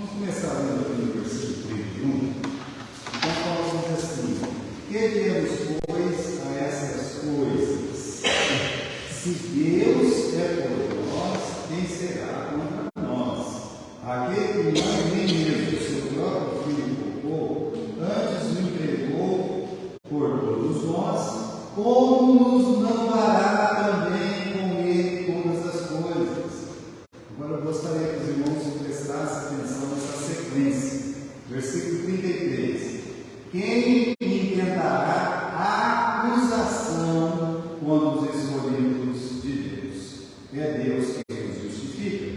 começar lendo aqui no versículo 31. Então, Paulo diz assim: que diremos, pois, a essas coisas? Se Deus é por nós, quem será contra nós? Aquele que não nem mesmo o seu próprio filho poupou, antes o entregou por todos nós, como nos não dará também com ele todas as coisas? Agora eu gostaria que os irmãos prestassem atenção nessa sequência. Versículo 33. Quem intentará a acusação contra os escolhidos de Deus? É Deus que os justifica.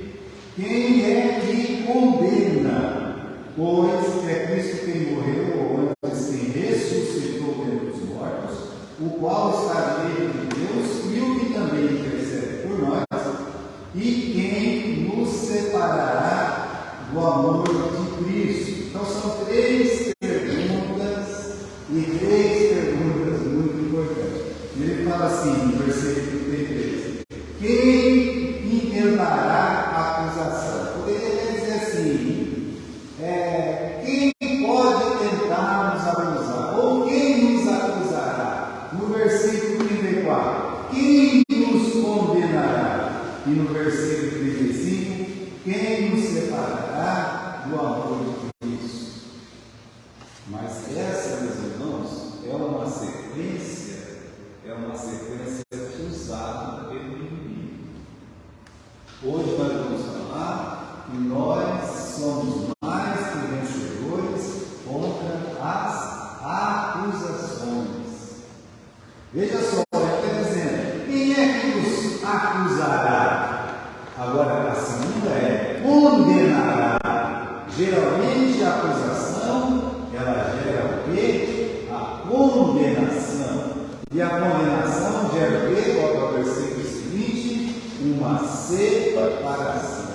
Quem é que condena? Pois é Cristo quem morreu, ou antes quem ressuscitou dentre os mortos, o qual está à direita de Deus e o que também intercede por nós. E quem nos separará do amor de Cristo? Então são três perguntas e três perguntas muito importantes. Ele fala assim no versículo 33: quem intentará a acusação? Poderia dizer assim: quem pode tentar nos acusar? Ou quem nos acusará? No versículo 34: quem nos condenará? E no versículo 35, quem nos separará do amor de Cristo? Mas essa, meus irmãos, é uma sequência usada pelo inimigo. Hoje nós vamos falar que nós somos mais que vencedores contra as acusações. Veja só, ele está dizendo: quem é que nos acusará? Agora, a segunda é condenará. Geralmente a acusação, ela gera o quê? A condenação. E a condenação gera o quê? Qual é o versículo seguinte? Uma separação.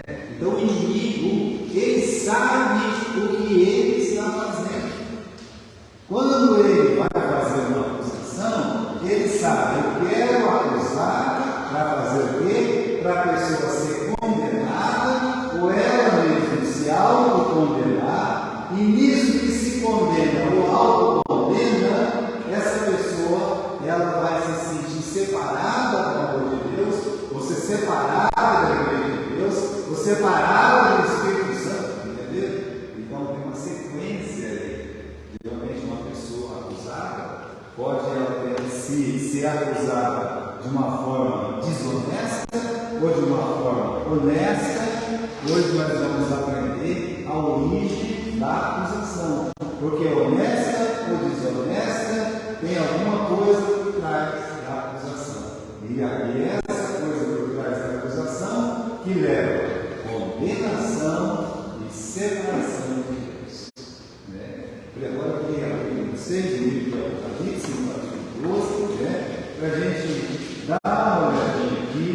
Então o inimigo, ele sabe o que ele está fazendo. Quando ele vai fazer uma acusação, ele sabe: eu quero acusar para fazer o quê? Para a pessoa ser condenada, ou ela mesma se autocondenar, e nisso que se condena ou autocondena, essa pessoa ela vai se sentir separada do amor de Deus, ou ser separada da igreja de Deus, ou separada do Espírito Santo, entendeu? Então tem uma sequência aí. Geralmente uma pessoa acusada pode ela ter ser acusada de uma forma desonesta ou de uma forma honesta. Hoje nós vamos aprender a origem da acusação, porque honesta ou desonesta tem alguma coisa por trás da acusação, e é essa coisa por trás da acusação que leva condenação e separação de Deus. Por agora eu queria abrir vocês o livro de Apocalipse, no capítulo 12, para a gente dar uma olhadinha aqui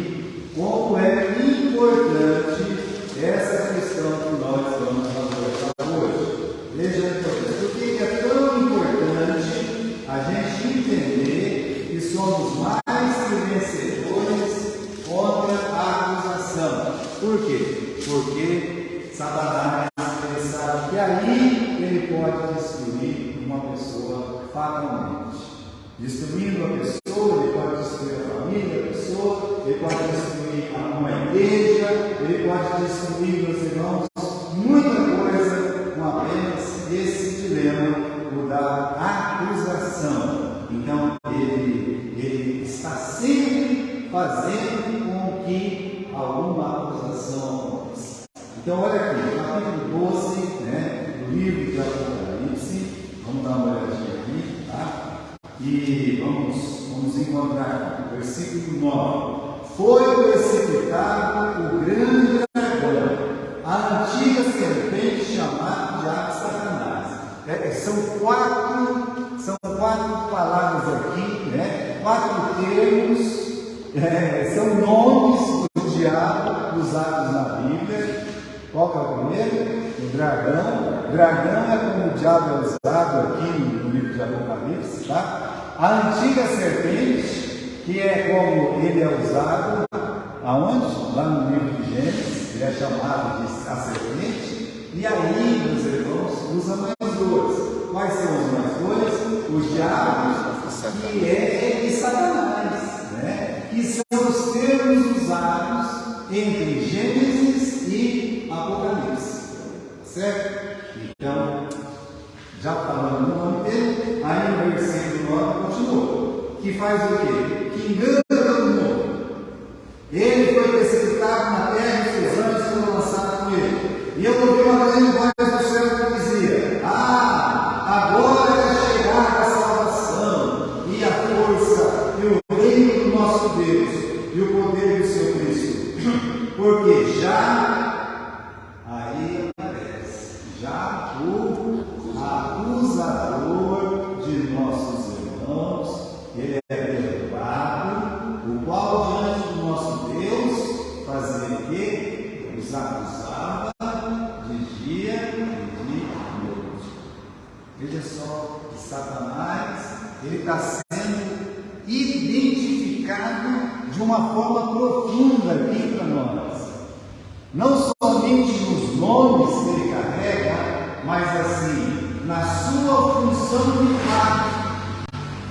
como é importante essa questão que nós vamos abordar hoje. Veja a importância. Por que é tão importante a gente entender que somos mais que vencedores contra a acusação? Por quê? Porque Satanás, ele sabe que aí ele pode destruir uma pessoa fatalmente. Destruindo a pessoa, ele pode destruir a família da pessoa, ele pode destruir uma igreja, ele pode destruir, meus irmãos, muita coisa com apenas esse dilema, o da acusação. Então, ele está sempre fazendo com que alguma acusação aconteça. Então, olha aqui, capítulo 12, do livro de Apocalipse. Vamos dar uma olhadinha aqui, tá? E vamos encontrar o versículo 9. Foi precipitado o grande dragão, a antiga serpente chamada Diabo Satanás. São quatro palavras aqui, quatro termos, são nomes do diabo usados na Bíblia. Qual que é o primeiro? O dragão. Dragão é como o diabo é usado aqui no livro de Apocalipse, tá? A antiga serpente, que é como ele é usado, aonde? Lá no livro de Gênesis. Ele é chamado de a serpente, e aí, meus irmãos, usa mais dois. Quais são os mais dois? O diabo e Satanás, né? Que são os termos usados entre Gênesis e Apocalipse, certo? Então, já falando no nome dele, aí no versículo 9 continua, que faz o quê? Que engana todo mundo. Ele foi precipitado na terra e os seus anjos foram lançados com ele. E eu ouvi uma grande voz do céu que dizia: agora é chegada a salvação, e a força, e o reino do nosso Deus, e o poder do seu Cristo. Porque aí aparece, o acusador de nossos irmãos, ele é derrubado, o qual diante do nosso Deus fazia o quê? Os acusava de dia e de noite. Veja só que Satanás, ele está sendo identificado de uma forma profunda aqui para nós. Não somente nos nomes que ele carrega, mas assim, na sua função de fato.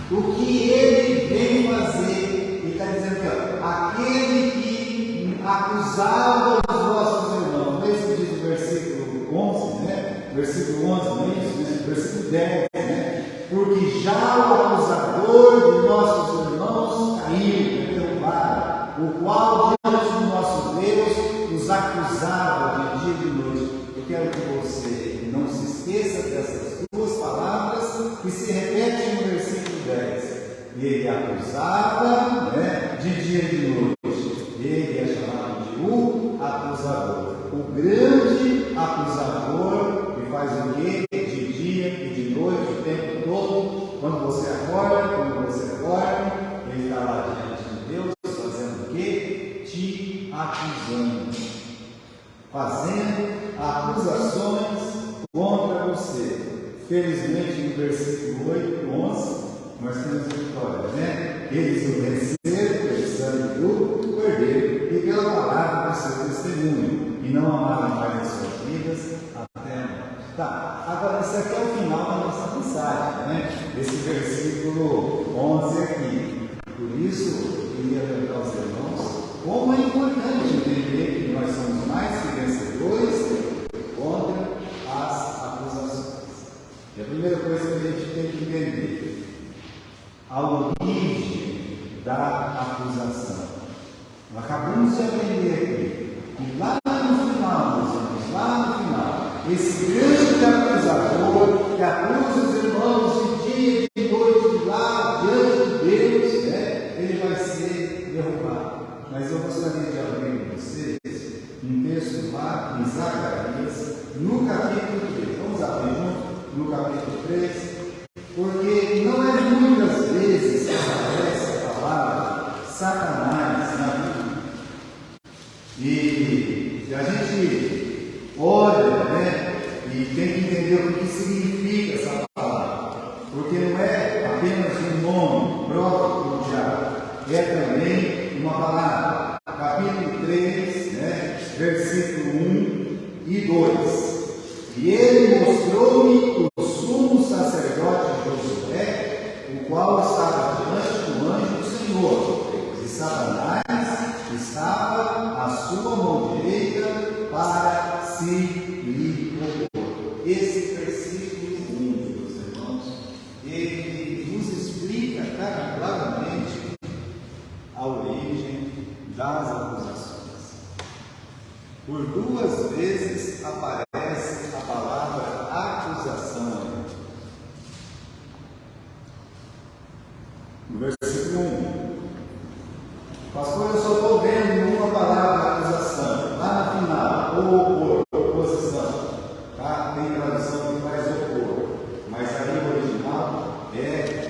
O que ele vem fazer, ele está dizendo que aquele que acusava os vossos irmãos, isso diz o versículo 11, né? Versículo 11, não é isso? Né? Versículo 10, né? Porque já o acusador de nossos irmãos caiu, derrubado, o qual diante do nosso Deus os acusava de dia e de noite. Eu quero que você não se esqueça dessas duas palavras que se repetem no versículo 10. Ele acusava, né, de dia e de noite. Ele é chamado de o acusador. O grande acusador que faz o quê? De dia e de noite, o tempo todo. Quando você acorda, ele está lá diante de Deus, fazendo o quê? Te acusando. Fazendo acusações contra você. Felizmente, no versículo 8, 11, nós temos a vitória, né? Eles o venceram pelo sangue do Cordeiro e pela palavra do seu testemunho, e não amaram mais as suas vidas até a morte. Tá, agora isso aqui é o final da nossa mensagem, né? Esse versículo 11 aqui. Por isso, eu queria lembrar aos irmãos como é importante entender que nós somos mais que vencedores contra as acusações. E a primeira coisa que a gente tem que entender, a origem da acusação. Nós acabamos de aprender aqui que lá no final, meus irmãos, lá no final, esse grande acusador que acusa os irmãos de dia e de noite lá diante de Deus, né, ele vai ser derrubado. Mas eu gostaria de abrir com vocês um texto lá em Zacarias, no capítulo 3. Vamos abrir junto no capítulo 3, porque não é muitas vezes que aparece a palavra Satanás na Bíblia. E a gente olha, né, e tem que entender o que significa essa palavra, porque não é apenas um nome próprio do diabo, é também uma palavra. Capítulo 3, né, versículo 1 e 2. E ele mostrou-me o sumo sacerdote Josué, o qual estava diante do anjo do Senhor, e Satanás estava à sua mão direita para se lhe opor. Esse versículo 1, meus irmãos, ele nos explica claramente a origem das acusações. Por duas vezes aparece a palavra acusação. No versículo 1. Pastor, eu só estou vendo uma palavra acusação. Lá na final, ou oposição. Tá? Tem tradução que faz opor. Mas a língua original é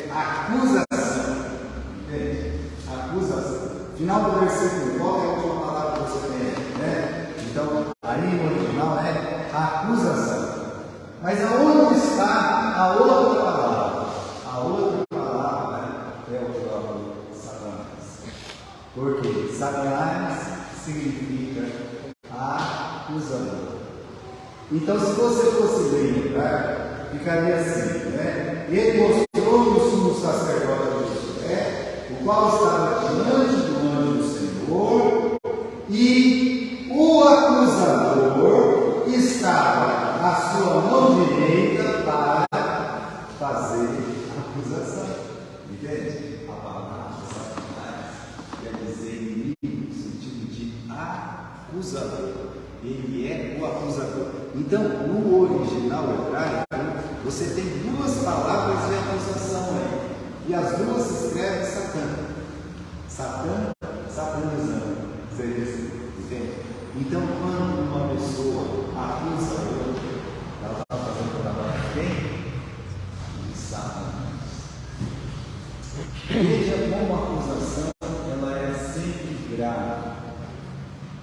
acusação. Entende? Acusação. Final do versículo, qual é a última palavra que você tem? Né? Então, a língua original é acusação. Mas aonde está a outra palavra? A outra palavra é o próprio Satanás. Porque Satanás significa acusador. Então, se você fosse ler em hebraico, ficaria assim, né? Ele mostrou o sumo sacerdote de Josué, o qual estava diante do anjo do Senhor, e o acusador estava à sua mão direita para fazer a acusação. Entende? A palavra Satanás quer dizer inimigo no sentido de acusador. Ele é o acusador. Então, no original hebraico, você tem duas palavras de acusação aí. E as duas se escrevem Satã. Satã, satanizando. Seria assim, entende? Então, quando uma pessoa acusa outra, ela está fazendo o trabalho de quem? De Satanás. Veja como a acusação ela é sempre grave.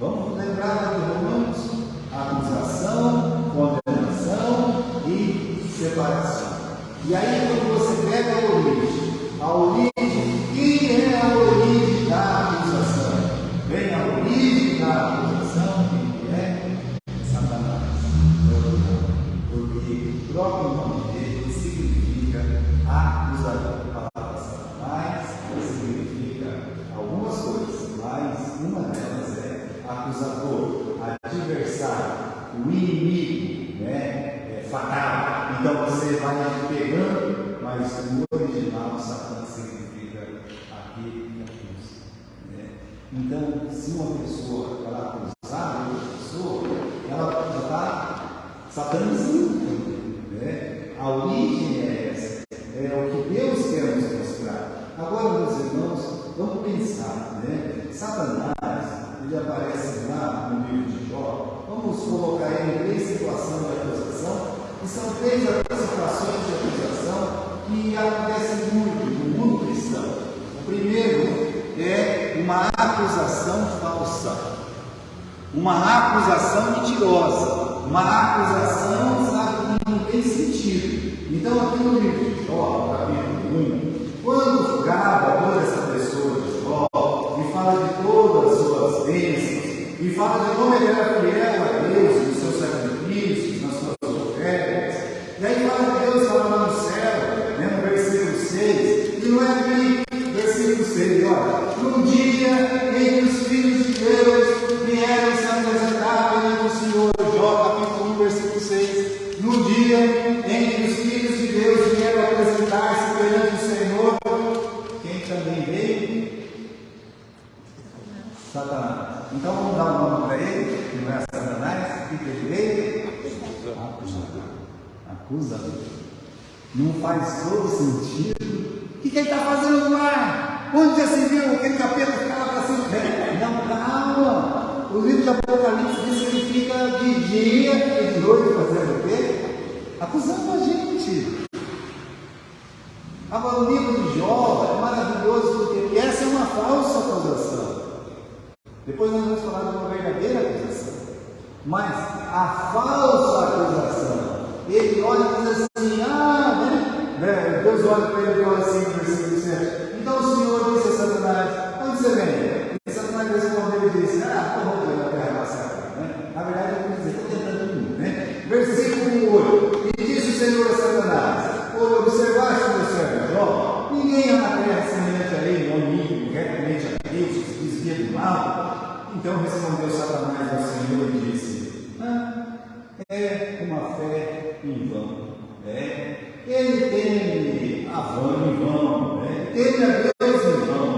Vamos lembrar de Romanos? Acusação, condenação e separação. E aí, quando você pega a origem, quem é a origem da acusação? Vem a origem da acusação, quem é? Satanás. Porque o próprio nome dele significa acusador. A palavra Satanás significa algumas coisas, mas uma delas é acusador, adversário, o inimigo, né? Fatal. Então você vai pegando, mas no original Satã significa aquele que acusa, né? Então, se uma pessoa ela acusar outra pessoa, ela está satanizando, né? A origem é essa, é o que Deus quer nos mostrar. Agora, meus irmãos, vamos pensar, né? Satanás, ele aparece lá no livro de Jó. Vamos colocar ele em três situações de acusação, e são três situações de acusação que acontecem muito no mundo cristão. O primeiro é uma acusação falsa, uma acusação mentirosa, uma acusação, sabe, que não tem sentido. Então, aqui no livro de Jó, capítulo 1, quando gaba toda essa pessoa de Jó, e fala de todas as suas bênçãos, e fala de como ele era fiel a Deus, nos seus sacrifícios, nas suas ofertas, e aí fala que Deus estava lá no céu, né, no versículo 6, e não é aqui, versículo 6, olha, num dia em que os filhos de Deus vieram se apresentar perante o Senhor, Jó capítulo 1, versículo 6, no dia em que os filhos de Deus vieram apresentar-se perante o Senhor, quem também veio? Satanás. Então vamos dar um nome para ele, que não é Satanás, que ele veio? Acusador. Não faz todo sentido. O que ele está fazendo lá? Onde já se viu aquele capeta ficava para cima? Não, calma. O livro de Apocalipse diz que ele fica de dia e de noite fazendo o quê? Acusando a gente. Agora, o livro de Jó é maravilhoso porque essa é uma falsa acusação. Depois nós vamos falar de uma verdadeira acusação. Mas a falsa acusação, ele olha e diz assim, Deus olha para ele e fala assim, no versículo 7, então o Senhor disse a Satanás, onde você vem? E Satanás respondeu e disse, estou voltando a terra passada, né? Na verdade, eu vou dizer, estou tentando tudo, né? Versículo 8, e disse o Senhor a Satanás, observaste o meu servo Jó, ninguém há na terra semelhante a ele, não amigo, retamente a Deus, que se desvia do mal. Então respondeu Satanás ao Senhor e disse, é uma fé em vão, ele teme a vão em vão, teme a Deus em vão,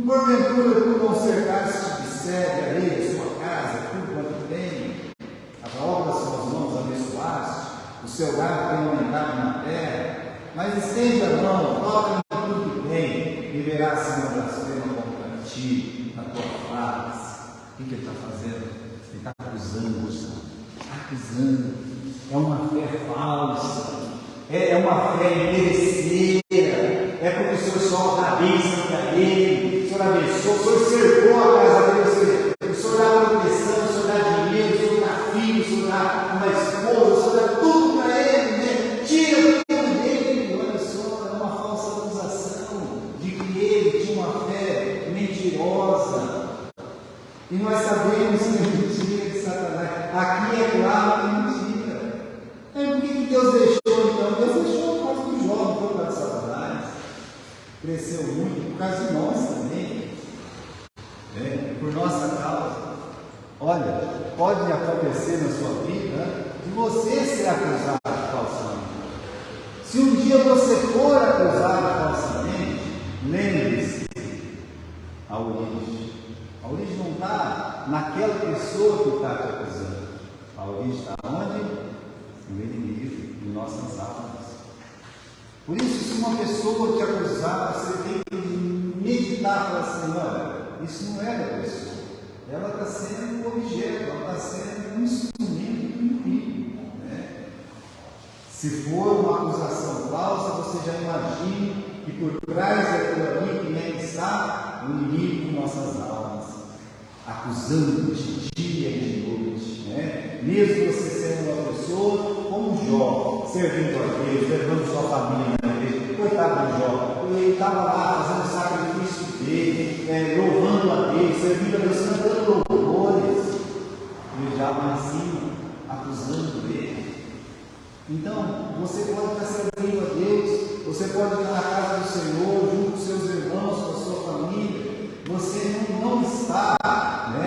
porventura tu não cercaste de sede a ele, a sua casa, tudo quanto tem, a obra das suas mãos abençoaste, o seu gado tem aumentado na terra, mas estende a mão, toca em tudo que tem, e verás se não blasfema contra ti, na tua face. O que ele está fazendo? Ele está acusando, está acusando. É uma fé falsa, é uma fé interesseira, é porque o Senhor só dá bênção para ele, o Senhor abençoou, o Senhor cercou a casa dele, o Senhor dá proteção, o Senhor dá dinheiro, o Senhor dá filho, o Senhor dá uma esposa, o Senhor dá tudo para ele, né? Tira tudo dele. Olha só, é uma falsa acusação de que ele tinha uma fé mentirosa. E nós sabemos que é mentira de Satanás. Aqui é claro que causa de nós também, né? Por nossa causa. Olha, pode acontecer na sua vida de você ser acusado falsamente. Se um dia você for acusado falsamente, lembre-se, a origem. A origem não está naquela pessoa que está te acusando. A origem está onde? No inimigo, em nossas almas. Por isso, se uma pessoa te acusar, você tem que meditar para assim, olha, isso não é da pessoa. Ela está sendo um objeto, ela está sendo um instrumento do inimigo. Né? Se for uma acusação falsa, você já imagina que por trás daquilo ali, quem é que está? O inimigo de nossas almas, acusando de dia e de noite. Né? Mesmo você sendo uma pessoa como Jó, servindo a Deus, levando sua família na igreja, coitado de Jó, ele estava lá fazendo o sacrifício dele, louvando a Deus, servindo a Deus, cantando louvores, e o diabo lá em cima, acusando ele. Então, você pode estar servindo a Deus, você pode estar na casa do Senhor, junto com seus irmãos, com a sua família, você não está, né,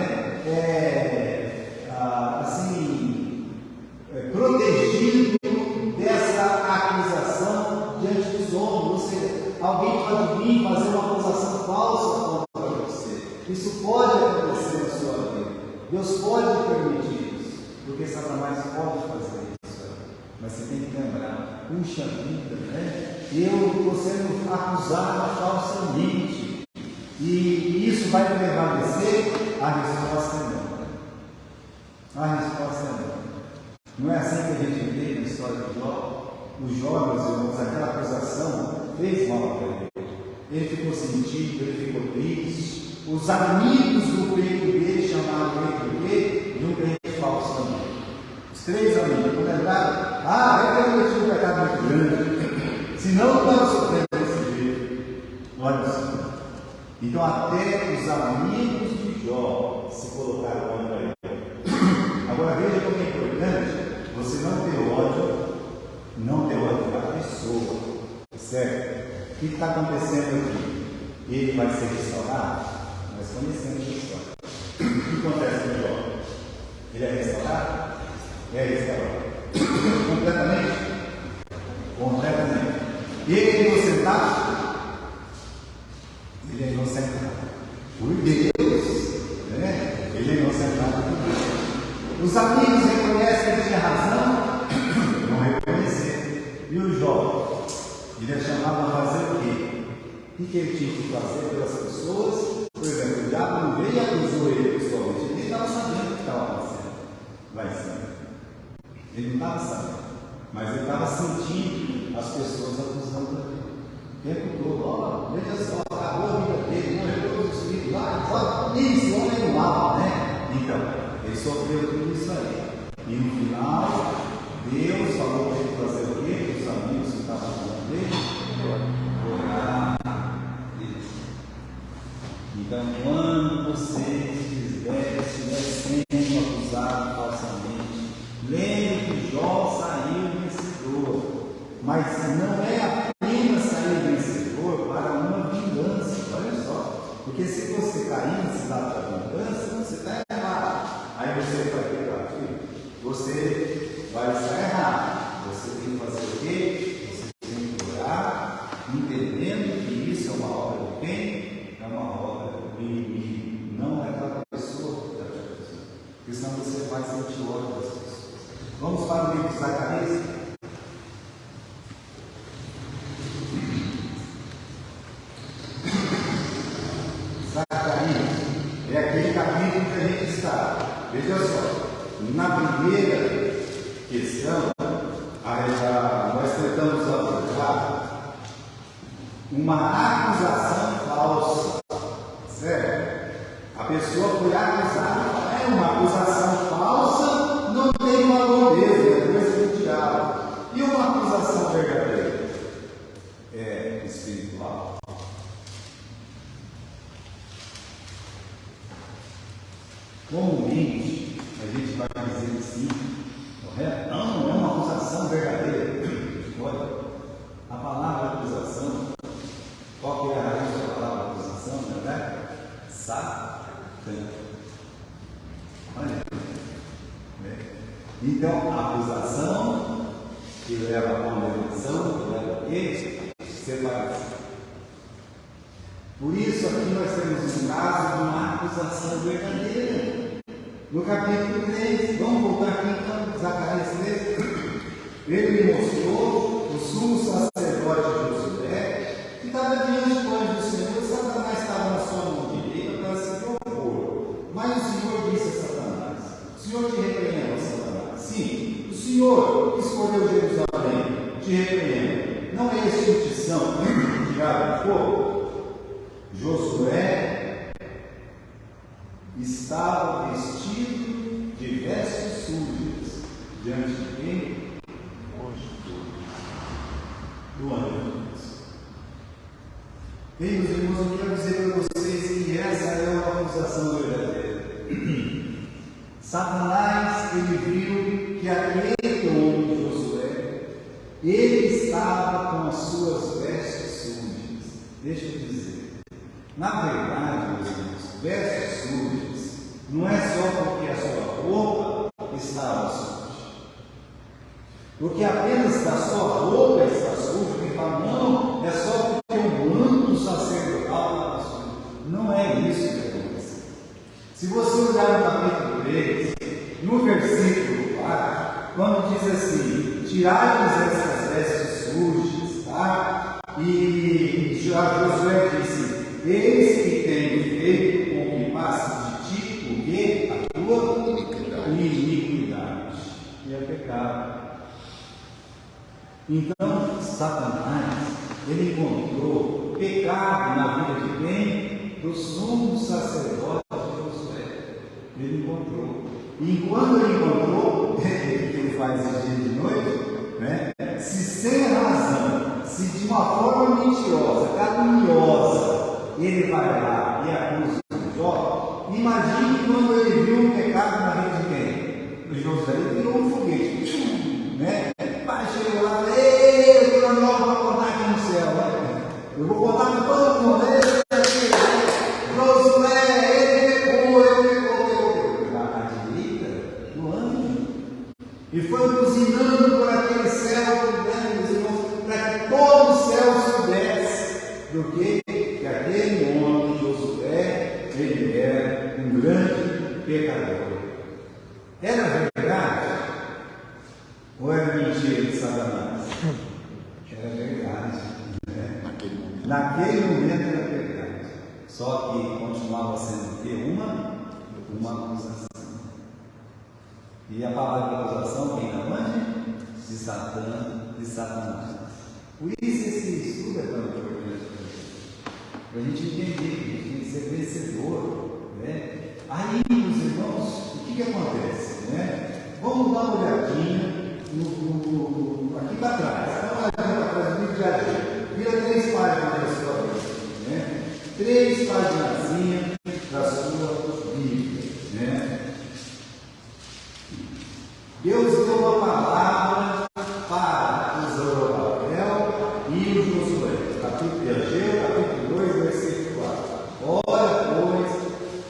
protegido dessa acusação diante dos homens. Alguém pode vir fazer uma acusação falsa contra você. Isso pode acontecer na sua vida. Deus pode permitir isso, porque Satanás pode fazer isso. Mas você tem que lembrar, puxa vida, né? Eu estou sendo acusado falsamente. E isso vai prevalecer? A resposta é não. A resposta é não. Não é assim que a gente vê na história de Jó. O Jó, meus irmãos, aquela acusação fez mal para ele. Ele ficou sentido, ele ficou triste. Os amigos do peito dele chamaram ele de um crente falso também. Os 3 amigos, quando entraram, é que eu tinha um pecado muito grande. Senão não estava sofrendo desse jeito. Olha só. Então, até os amigos de Jó se colocaram contra ele. Agora, veja como é importante você não ter ódio da pessoa, certo? O que está acontecendo aqui? Ele vai ser restaurado? Nós conhecemos a história. O que acontece com Jó? Ele é restaurado? É restaurado. Completamente? Completamente. Ele é inocentado? Ele é inocentado por Deus, né? Ele é inocentado por Deus. Os amigos reconhecem que ele tinha razão? Não reconheceram. E o Jó? Ele é chamado a fazer o quê? O que ele tinha que fazer pelas pessoas? Por exemplo, o diabo não veio e acusou ele pessoalmente. Ele estava sabendo o que estava acontecendo lá em cima. Ele não estava sabendo, mas ele estava sentindo as pessoas acusando ele. O tempo todo, ó, veja só, acabou a vida dele, morreu todos os filhos lá, esse homem é mal, né? Então, ele sofreu tudo isso aí. E no final, Deus falou para ele fazer o quê? Os amigos que estavam falando dele, orar a Deus. Então, quando você estiver sendo acusado falsamente, lembre que Jó saiu vencedor. Mas não é apenas sair vencedor para uma vingança. Olha só. Porque se você cair nesse lado da vingança, você está errado. Aí você vai pegar aquilo. Você vai estar errado. Você tem que fazer o quê? Você tem que orar, entendendo que isso é uma obra de quem? É uma obra do inimigo. Não é aquela pessoa que está te acusando. Porque senão você vai sentir ódio das pessoas. Vamos para o livro de Zacarias. Zacarias é aquele capítulo que a gente está. Veja só, na primeira questão, nós tentamos abordar uma acusação falsa, certo? A pessoa foi acusada, é uma acusação falsa, não tem valor mesmo, é coisa do diabo. E uma acusação verdadeira? É espiritual. Comumente, a gente vai dizer sim, correto? Não é uma acusação verdadeira. Olha, a palavra acusação, qual que é a raiz da palavra Então, a acusação que leva à condenação, que leva a quê? Separação. Por isso, aqui nós temos um caso de uma acusação verdadeira. No capítulo 3, vamos voltar aqui então, Zacarias 3. Ele me mostrou o sumo sacerdote Josué, que estava diante do anjo do Senhor. Satanás estava na sua mão direita para se opor. Mas o Senhor disse a Satanás: o Senhor te repreenda, Satanás. Sim, o Senhor que escolheu Jerusalém te repreenda. Não é extinção tirada do fogo? Josué estava vestido de vestes sujas diante de quem? Do anjo de Deus. Bem, meus irmãos, eu quero dizer para vocês que essa é uma acusação verdadeira. Satanás, ele viu que aquele homem, Josué, ele estava com as suas vestes sujas. Deixa eu dizer, na verdade, meus irmãos, vestes sujas não é só porque a sua roupa estava suja. Porque apenas a sua roupa está suja, quem fala, não, é só porque o manto sacerdotal está sujo. Não é isso que acontece. Se você olhar no capítulo 3, no versículo 4, quando diz assim: tirai-vos essas vestes sujas, tá? E Josué disse: eis que tenho feito com que passe de ti o que? A tua iniquidade. E é pecado. Então, Satanás, ele encontrou pecado na vida de quem? Do sumo sacerdote de Josué. Ele encontrou. E quando ele encontrou, o que ele faz de dia e de noite? Né? Se sem razão, se de uma forma mentirosa, caluniosa, ele vai lá e acusa o Jó, imagine quando ele viu um pecado na vida de quem? O Josué, ele virou um foguete, né? Pai chegou lá e falou: ei, eu vou contar aqui no céu, né? Eu vou contar para todo mundo. Josué, ele pegou à direita do anjo e foi buzinando por aquele céu, né, meus irmãos, para que todo o céu soubesse do que aquele homem, Josué, ele era um grande pecador. Era verdade? Ou era mentira de Satanás? Era verdade. Né? Naquele momento era verdade. Só que continuava sendo uma acusação. E a palavra de acusação vem da onde? De Satanás. Por isso esse estudo é tão importante para a gente entender que a gente tem que ser vencedor. Né? Aí, meus irmãos, o que acontece? Né? Vamos dar uma olhadinha aqui para trás. Dá uma olhadinha para trás do livro de Ageu. Vira 3 páginas da sua Bíblia. Né? 3 páginas da sua Bíblia. Né? Deus deu uma palavra para o Zorobabel e o Josué. Capítulo de Ageu, capítulo 2, versículo 4. Ora, pois,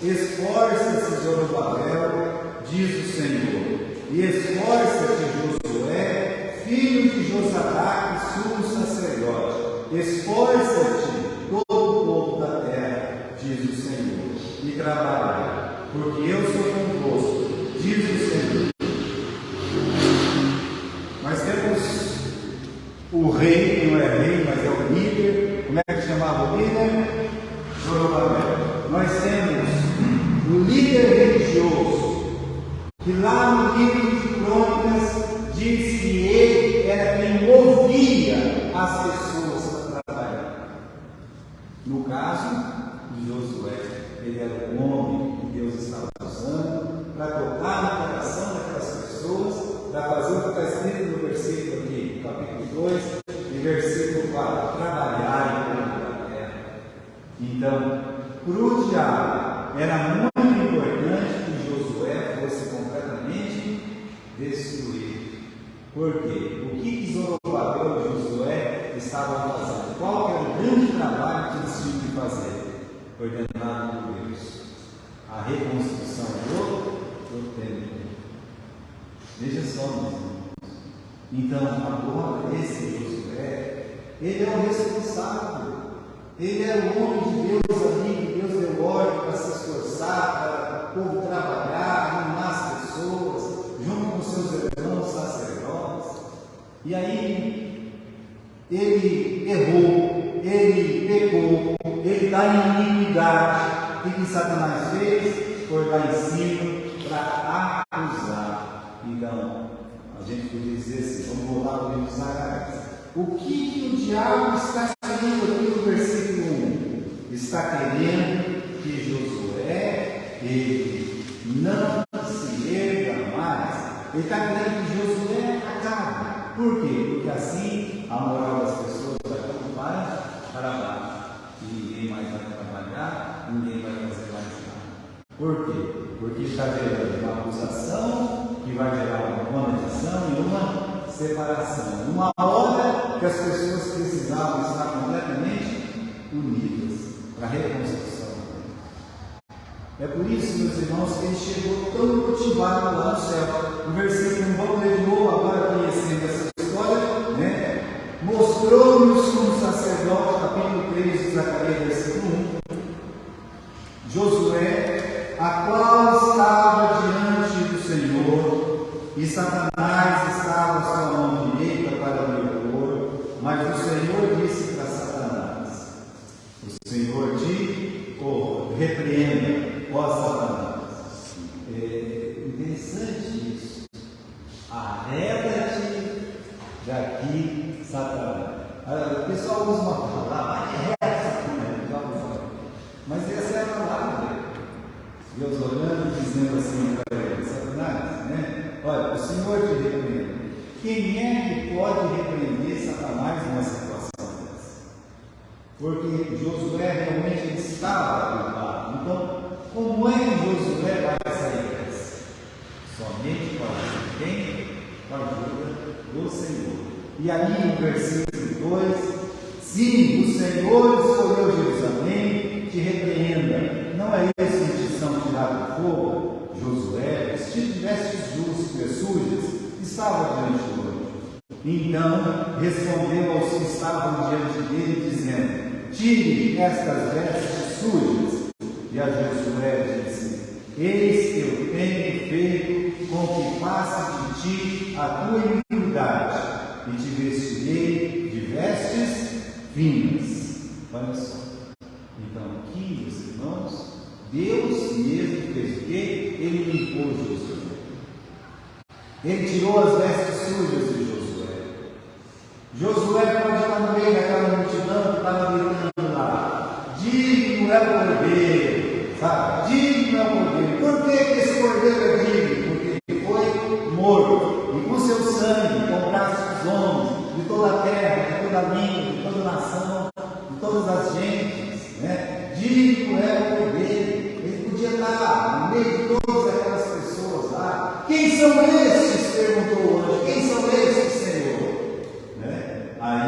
esforça-se, Zorobabel, diz o Senhor, e esforça-te, Josué, filho de Josadaque, sumo sacerdote. Esforça-te, todo o povo da terra, diz o Senhor, e trabalhai, porque eu sou convosco, diz o Senhor. Nós temos o rei, que não é rei, mas é o líder. Como é que chamava o líder? Zorobabel. Nós temos o líder religioso, que lá no livro de Crônicas diz que ele era quem movia as pessoas para trabalhar. No caso de Josué, ele era o homem que Deus estava usando para tocar no coração daquelas pessoas, para fazer o que está escrito no versículo aqui, capítulo 2, e versículo 4, trabalhar em toda a terra. Então, para o diabo, era muito importante que Josué fosse completamente destruído. Por quê? O que Zorobabel e Josué estavam fazendo? Qual era o grande trabalho que eles tinham que fazer? Ordenado por Deus. A reconstrução do templo. Veja só, meus irmãos. Então, agora, esse Josué, ele é o responsável. Ele é o homem de Deus ali, que Deus deu ordem para se esforçar, para o povo trabalhar, animar as pessoas, junto com seus irmãos sacerdotes. E aí, ele errou, ele pecou, ele está em iniquidade. O que Satanás fez? Foi lá em cima para acusar. Então, a gente podia dizer assim, vamos voltar para o livro de Zacarias. O que o diabo está querendo aqui no versículo 1? Está querendo que Josué, ele não se erga mais. Ele está querendo que Josué acabe. Por quê? Porque assim a moral das pessoas vai tudo para baixo. E ninguém mais vai trabalhar, ninguém vai fazer mais nada. Por quê? Porque está gerando uma acusação que vai gerar uma condenação e uma separação. Uma hora que as pessoas precisavam estar completamente unidas para a reconstrução. É por isso, meus irmãos, que ele chegou tão motivado lá no céu. No versículo, vamos ler de novo agora, conhecendo essa história, né? Mostrou-nos como sacerdote, capítulo 3 de Zacarias, versículo 1, Josué, a qual estava diante do Senhor, e Satanás estava à sua mão direita para o opor, mas o Senhor disse para Satanás, o Senhor te repreenda, ó Satanás. É interessante isso. Arreda-te daqui, Satanás. O pessoal usa uma palavra, mas essa é a palavra. Deus olhando e dizendo assim para ele, Satanás, né? Olha, o Senhor te repreende. Quem é que pode repreender Satanás numa situação dessa? Porque Josué realmente estava culpado. Então, como é que Josué vai sair dessa? Somente com a ajuda de quem? Com a ajuda do Senhor. E ali no versículo 2, sim, o Senhor escolheu Jerusalém, te repreenda. Não é esse que são tirados do fogo? Josué, vestido de vestes sujas, estava diante do anjo. Então respondeu aos que estavam diante dele, dizendo: tire estas vestes sujas. E a Josué disse: eis que eu tenho feito com que passe de ti a tua iniquidade, e te vestirei de vestes finas. Olha só. Então, aqui, meus irmãos, Deus mesmo fez o quê? Ele limpou Josué. Ele tirou as vestes sujas de Josué. Josué pode estar no meio daquela multidão que estava gritando lá: digno é o cordeiro, sabe? Digno é o cordeiro. Por que esse cordeiro é digno? Porque ele foi morto, e com seu sangue compraste os homens de toda a terra, de toda a língua, de toda a nação, de todas as gentes, né? Digno é o cordeiro. Ele podia estar no meio de todas aquelas pessoas lá. Quem são estes? Perguntou o anjo. Quem são estes, Senhor? Né? Aí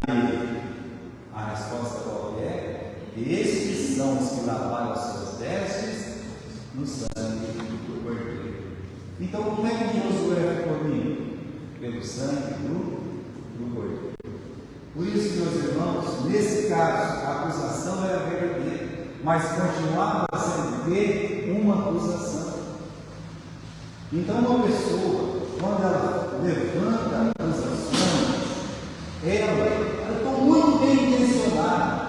a resposta qual é? Estes são os que lavaram as suas vestes no sangue do cordeiro. Então, como é que Josué ficou limpo? Pelo sangue do cordeiro. Por isso, meus irmãos, nesse caso, a acusação era verdadeira, mas continuava sendo uma acusação. Então, uma pessoa, quando ela levanta acusações, ela está muito bem intencionada.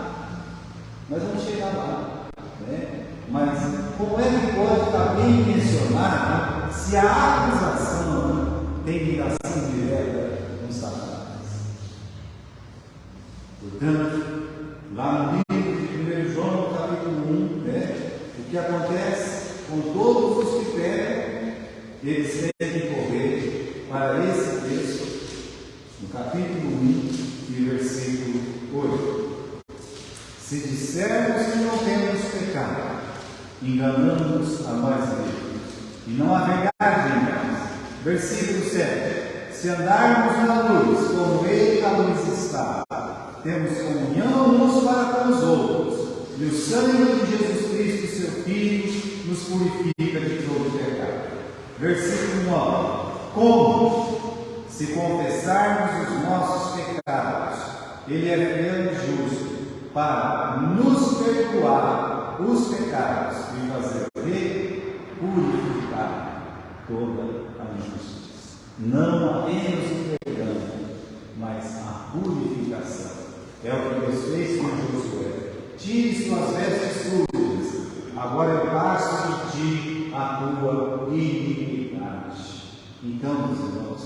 Nós vamos chegar lá, né? Mas como é que pode estar bem intencionada se a acusação tem ligação direta com Satanás? Portanto, lá no livro de 1 João, capítulo 1, né, o que acontece com todos os que pecam, eles têm que correr para esse texto, no capítulo 1 e versículo 8. Se dissermos que não temos pecado, enganamos a nós mesmos, e não há verdade em nós. Versículo 7. Se andarmos na luz, como Ele a luz está, temos comunhão uns para com os outros, e o sangue de Jesus Cristo, seu Filho, nos purifica de todo pecado. Versículo 9. Como? Se confessarmos os nossos pecados, Ele é fiel e justo para nos perdoar os pecados e fazer o quê? Purificar toda a injustiça. Não apenas o perdão, mas a purificação. É o que Deus fez com Josué. Tire suas vestes sujas, agora eu passo de ti a tua iniquidade. Então, meus irmãos,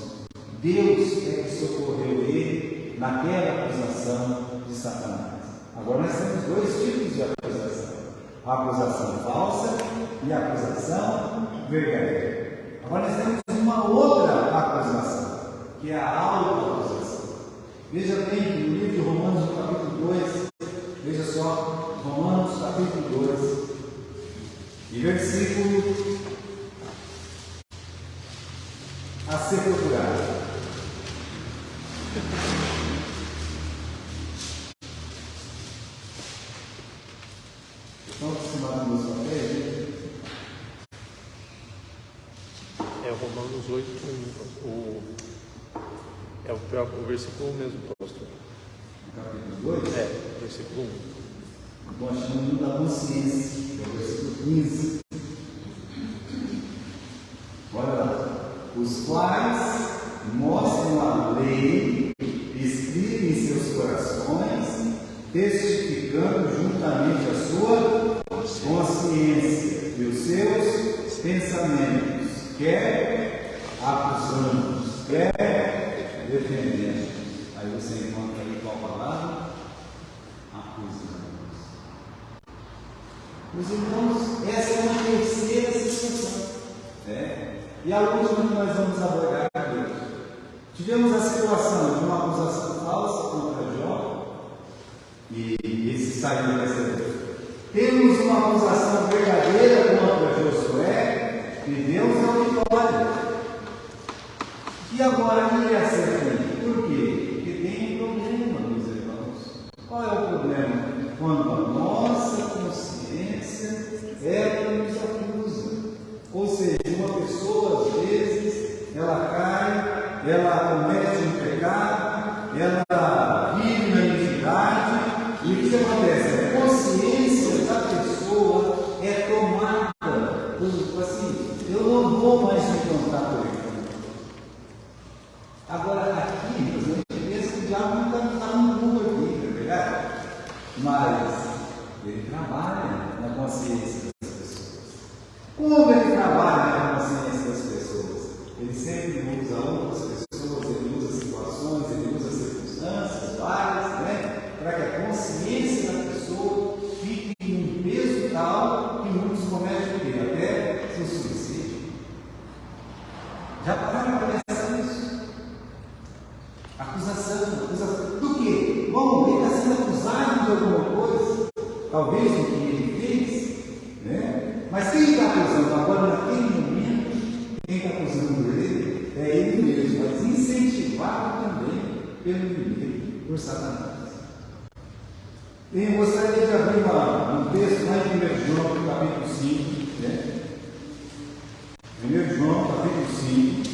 Deus é que socorreu ele naquela acusação de Satanás. Agora nós temos dois tipos de acusação: a acusação falsa e a acusação verdadeira. Agora nós temos uma outra acusação, que é a autoacusação. Veja bem que no livro de Romanos, no capítulo 2, veja só, Romanos capítulo 2, e versículo a ser procurado. Estão aproximados dos papéis? É Romanos 8, é o versículo 1 mesmo, pastor. Capítulo 2? É, versículo 1. Nós chamamos da consciência, é o versículo 15. Olha lá. Os quais mostram a lei, escrita em seus corações, testificando juntamente a sua consciência e os seus pensamentos, quer acusando, quer defendendo. Aí você encontra aí qual palavra? Acusando. Meus irmãos, essa é uma terceira situação. E a última que nós vamos abordar aqui. Tivemos a situação de uma acusação falsa contra Jó, e esse saiu dessa. Temos uma acusação verdadeira contra Josué, e Deus é a vitória. E agora ele acerta. Por quê? Porque tem um problema, meus irmãos. Qual é o problema? Quando a nossa consciência ela nos acusa. Ou seja, uma pessoa às vezes ela cai, ela comete um pecado, ela vive na iniquidade, e o que acontece? A consciência da pessoa é tomada por assim, eu não vou mais me contar por ele. Agora aqui, a gente pensa que o diabo não está no mundo aqui, não é verdade? Mas ele trabalha na consciência das pessoas. Como ele trabalha na consciência das pessoas? Ele sempre usa outras pessoas, ele usa situações, ele usa circunstâncias várias, para que a consciência da pessoa fique em um peso tal que muitos cometem o quê? Até se suicídio. Já pararam para pensar nisso? Acusação do quê? Bom, ele está sendo acusado de alguma coisa, talvez do que ele fez, mas quem está acusando agora, naquele momento, quem está acusando ele é ele mesmo, mas incentivado também pelo inimigo, por Satanás. Eu gostaria de abrir um texto lá em 1 João, capítulo 5, 1 João, capítulo 5.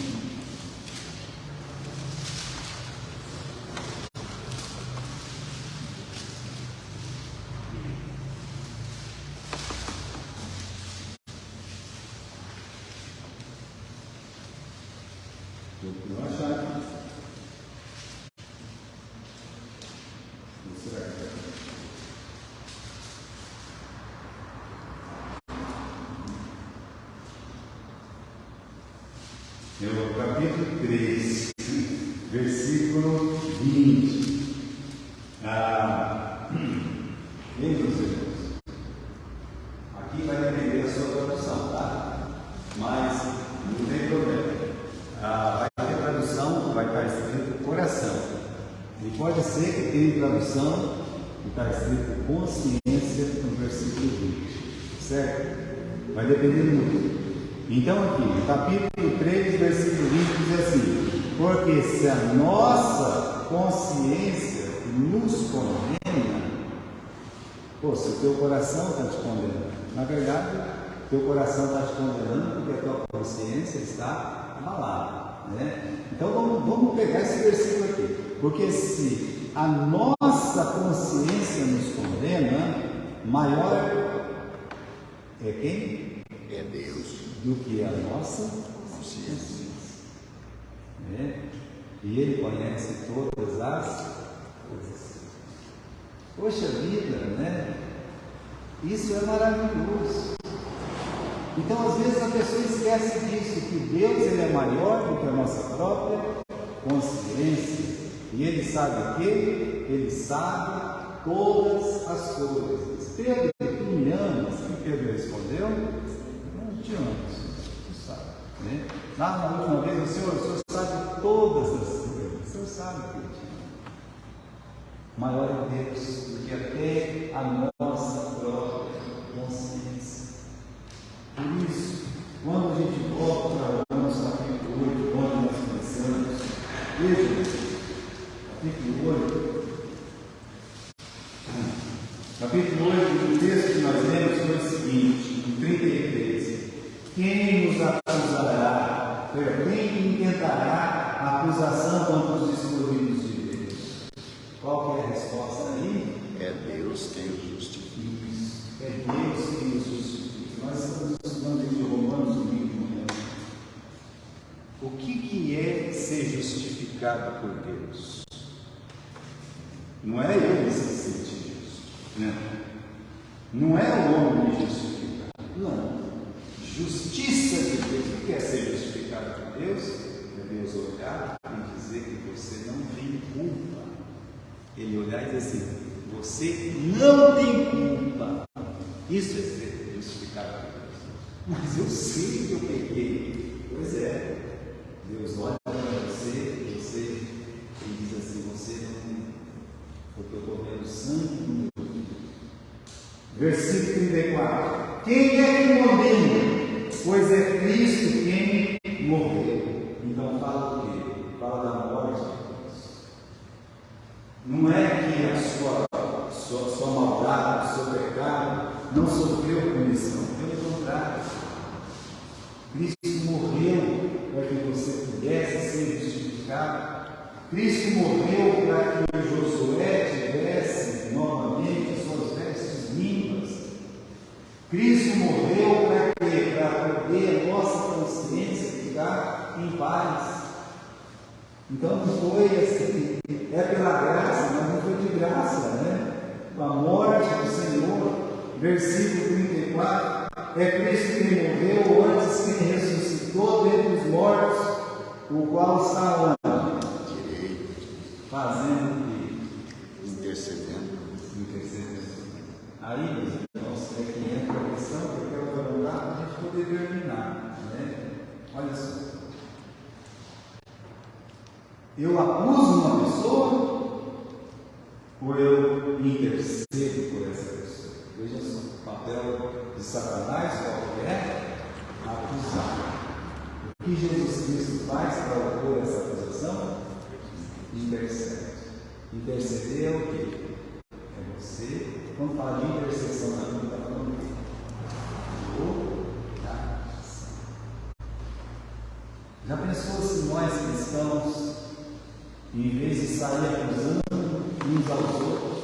Não achar aqui. Será que é o capítulo 3, versículo 20. Bem, meus irmãos, aqui vai depender da sua tradução, tá? Mas não tem problema. Vai ter tradução, vai estar escrito coração. E pode ser que tenha tradução que está escrito consciência no versículo 20. Certo? Vai depender muito. Então aqui, no capítulo 3, versículo 20 diz assim: porque se a nossa consciência nos condena, se o teu coração está te condenando, na verdade, teu coração está te condenando porque a tua consciência está abalada. né? Então vamos pegar esse versículo aqui, porque se a nossa consciência nos condena, maior é quem? É Deus. Do que a nossa consciência. Né? E Ele conhece todas as coisas. Poxa vida, né? Isso é maravilhoso. Então, às vezes, a pessoa esquece disso, que Deus ele é maior do que a nossa própria consciência. E Ele sabe o quê? Ele sabe todas as coisas. Pedro, tu me amas? E Pedro respondeu: não te amo, tu sabe. Né? Lá na última vez, o Senhor sabe todas as coisas. O Senhor sabe que eu te amo. Maior é Deus do que até a nossa própria consciência. Por isso, quando a gente volta para o nosso capítulo 8, onde nós começamos, veja, capítulo 8, o texto que nós lemos foi o seguinte, em 33: quem nos acusará? Quem intentará a acusação contra os escolhidos de Deus? Qual que é a resposta aí? É Deus quem os justifica. É Deus quem nos justifica. Nós estamos estudando de Romanos domingo de manhã. O que é ser justificado por Deus? Não é eu que se sente justo, né? Não é o homem justificado, não. Justiça de Deus. O que é ser justificado por Deus? É Deus olhar e dizer que você não tem culpa. Ele olhar e dizer assim: você não tem culpa. Isso é ser justificado por Deus. Mas eu sei que eu peguei. Pois é. Deus olha para você e diz assim: você não tem, porque eu estou vendo sangue no meu filho. Versículo 34: quem é que condena? Pois é Cristo quem morreu. Então fala o quê? Fala da morte de Cristo. Não é que a sua maldade, o seu pecado não sofreu punição. Pelo contrário, Cristo morreu para que você pudesse ser justificado. Cristo morreu para que Josué tivesse novamente as suas vestes limpas. Cristo morreu para quê? Para poder a nossa consciência ficar em paz. Então não foi assim, é pela graça, mas não foi de graça, né? A morte do Senhor, versículo 34, é Cristo quem morreu, antes quem ressuscitou dentre os mortos, o qual está onde? Direito, Fazendo o quê? intercedendo. Aí, meus irmãos, é que entra a questão que eu quero levantar para a gente poder terminar, né? Olha só. Eu acuso uma pessoa ou eu intercedo por essa pessoa? Veja só, o papel de Satanás qual é? Acusar. O que Jesus Cristo faz para opor essa acusação? Intercede. Interceder é o quê? É você, quando fala de intercessão na Bíblia, está falando de oração. Já pensou se nós cristãos, em vez de sair acusando uns aos outros,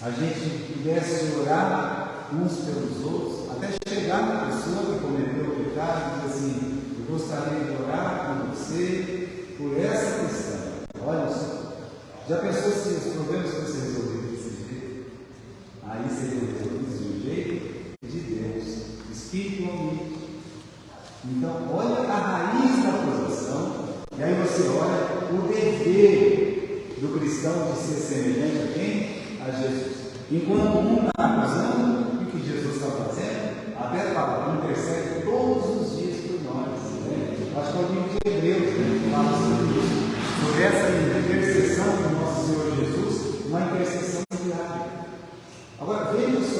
a gente pudesse orar uns pelos outros, até chegar na pessoa que cometeu o pecado e dizer assim: eu gostaria de orar com você por essa questão. Olha só, já pensou se os problemas que você resolveu desse jeito? Aí você resolveu do jeito de Deus, espiritualmente. Então, olha a raiz da acusação, e aí você olha o dever do cristão de ser semelhante a quem? A Jesus. Enquanto um está acusando, o que Jesus está fazendo? Até fala, intercede todos os dias por nós. Né? Acho que é o livro de Hebreus, né, que fala sobre isso. Sobre essa intercessão do nosso Senhor Jesus, uma intercessão diária. Agora, veja só,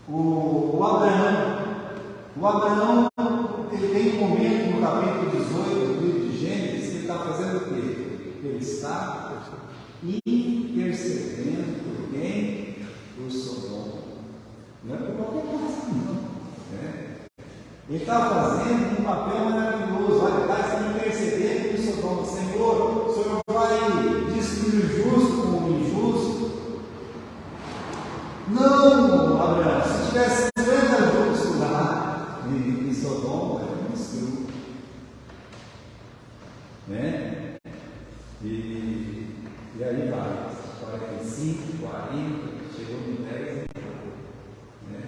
o Abraão, ele tem um momento no capítulo 18 do livro de Gênesis, que ele está fazendo o quê? Ele está intercedendo por quem? Por Sodoma. Não é por qualquer coisa, não. Ele estava fazendo um papel maravilhoso. Olha, está sendo intercedendo por Sodoma. Senhor, o Senhor vai destruir o justo com o injusto? Não, Abraão, se tivesse 50 justos lá em Sodoma, ele destruiu. Né? E aí vai, 45, 40, chegou no 10 e acabou. Né?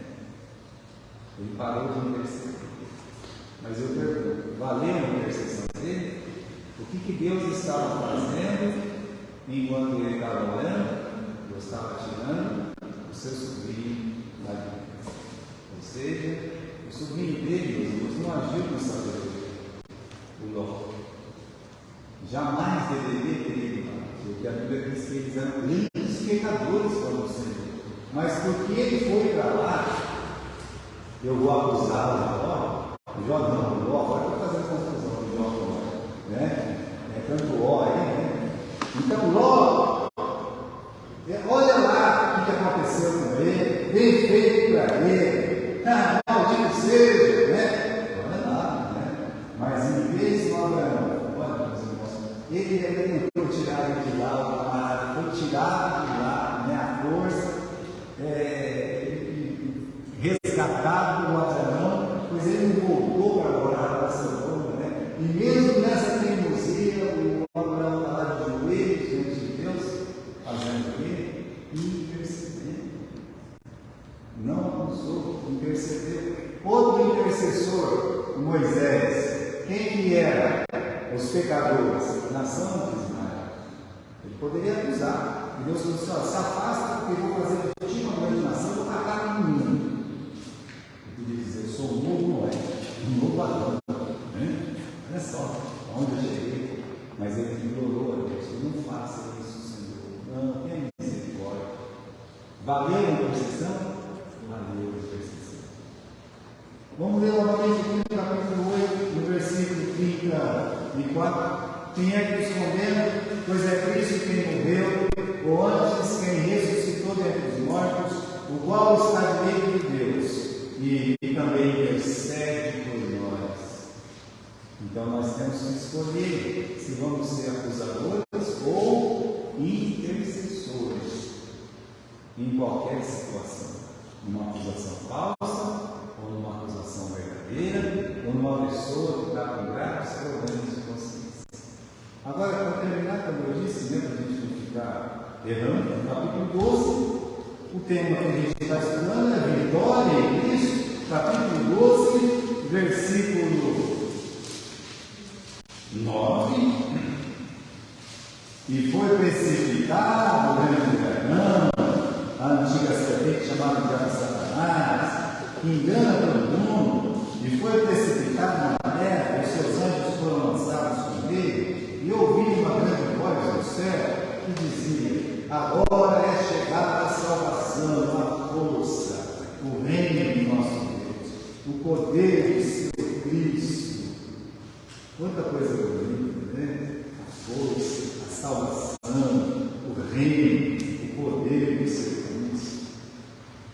Ele parou de interceder. Mas eu pergunto, valeu a intercessão dele? O que Deus estava fazendo enquanto ele estava orando? Deus estava tirando o seu sobrinho da vida. Ou seja, o sobrinho dele, Deus não agiu com sabedoria. O Ló. Jamais deveria ter ido lá, porque a Bíblia diz que eles eram grandes pecadores para o Senhor. Mas porque ele foi para lá, eu vou acusá-lo agora. Jó não, Ló, agora estou fazendo confusão de Jó com Ló, né? É tanto Ó aí, né? Então, Ló, olha lá o que aconteceu com ele, bem feito para ele, maldito seja, né? Olha lá, né? Mas em vez de Abraão, olha, meus irmãos, ele tentou tirar ele de lá, o camarada foi tirado de lá, né? A força, resgatado do Abraão, pois ele não voltou para morar para Sodoma, né? E mesmo nessa teimosia, o Abraão está lá de joelhos diante de Deus, fazendo o quê? Intercedendo. Não acusou, intercedeu. Outro intercessor, Moisés, quem que era? Os pecadores, a nação de Israel. Ele poderia acusar. E Deus falou assim: se afasta, porque eu vou fazer de ti uma grande nação, vou tacar no mundo. Ele diz: eu sou um novo Noé, um novo Adão. Olha só, onde eu cheguei. Mas ele implorou a Deus: não faça isso, Senhor. Não, tenha misericórdia. Valeu a intercessão? Valeu a intercessão. Vamos ler novamente aqui no capítulo 8, no versículo 34. Quem é que os condena? Pois é Cristo quem morreu, ou antes quem ressuscitou dentre os mortos, o qual está direito de Deus e também intercede por nós. Então nós temos que escolher se vamos ser acusadores ou intercessores em qualquer situação. Numa acusação falsa, ou numa acusação verdadeira, ou numa pessoa que está com graves problemas de consciência. Agora, para terminar, como eu disse, para a gente não ficar errando, no capítulo 12, o tema que a gente está estudando é a vitória em Cristo, capítulo 12, versículo 9. E foi precipitado o grande dragão, a antiga serpente chamada de Satanás, que engana todo mundo, e foi precipitado na terra, e seus anjos foram lançados com ele. E ouvi uma grande voz do céu que dizia: agora é chegada a salvação, a força, o reino de nosso Deus, o poder de seu Cristo. Quanta coisa bonita, né? A força, a salvação, o reino, o poder de seu Cristo.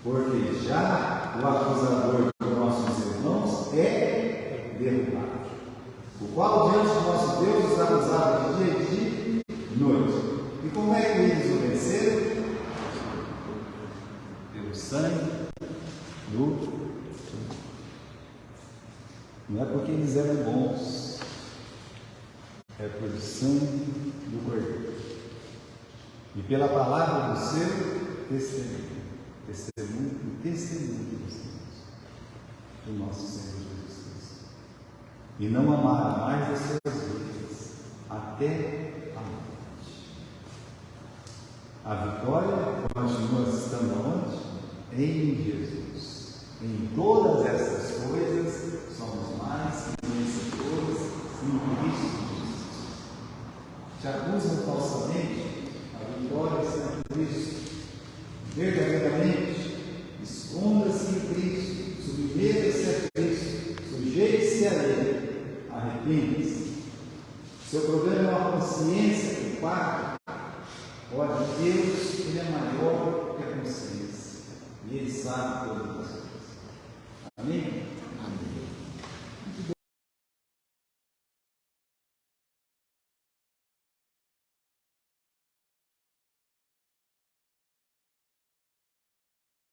Porque já o acusador dos nossos irmãos é derrubado, o qual diante do nosso Deus os acusava de dia e de noite. E como é que eles o venceram? Pelo sangue do... Não é porque eles eram bons, é pelo sangue do Cordeiro e pela palavra do seu testemunho. Testemunho e testemunho do nosso Senhor Jesus Cristo. E não amaram mais as suas vidas até a morte. A vitória continua estando onde? Em Jesus. Em todas essas coisas somos mais que vencedores em Cristo Jesus. Te acusam falsamente, a vitória está em Cristo. Verdadeiramente, esconda-se em Cristo, submeta-se a Cristo, sujeite-se a Ele, arrependa-se. Seu problema é uma consciência que paga. Olha, Deus, Ele é maior que a consciência, e Ele sabe todo.